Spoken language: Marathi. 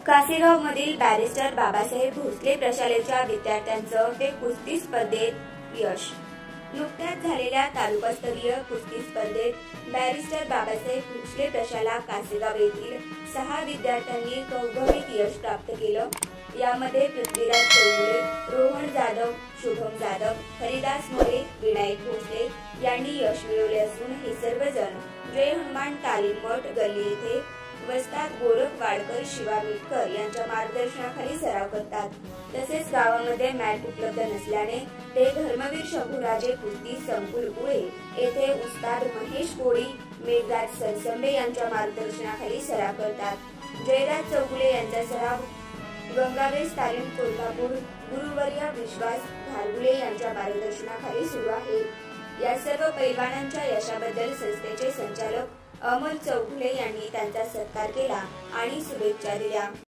कासेगावमधील बॅरिस्टर बाबासाहेब भोसले प्रशालेच्या विद्यार्थ्यांचं ते कुस्ती स्पर्धेत यश। नुकत्याच झालेल्या तालुकास्तरीय कुस्ती स्पर्धेत बॅरिस्टर बाबासाहेब भोसले प्रशाला कासेगाव येथील 6 विद्यार्थ्यांनी घवघवीत यश प्राप्त केलं। यामध्ये पृथ्वीराज चौगुले, रोहन जाधव, शुभम जाधव, हरिदास मोरे, विनायक भोसले यांनी यश मिळवले असून हे सर्वजण जय हनुमान तालीम मठ गल्ली येथे वस्ताद गोरख वाडकर शिवा मिटकर यांच्या मार्गदर्शनाखाली सराव करतात। तसेच गावामध्ये मॅट उपलब्ध नसल्याने ते धर्मवीर शंभूराजे कुस्ती संकुल उळे येथे उस्ताद महेश कोळी, मेघराज सरसंबे यांच्या मार्गदर्शनाखाली सराव करतात। जयराज चौगुले यांचा सराव गंगावेस तालीम कोल्हापूर गुरुवर्य विश्वास धारगुले यांच्या मार्गदर्शनाखाली सुरू आहे। या सर्व पैलवानांच्या यशाबद्दल संस्थेचे संचालक अमोल चौगुले यांनी त्यांचा सत्कार केला आणि शुभेच्छा दिल्या।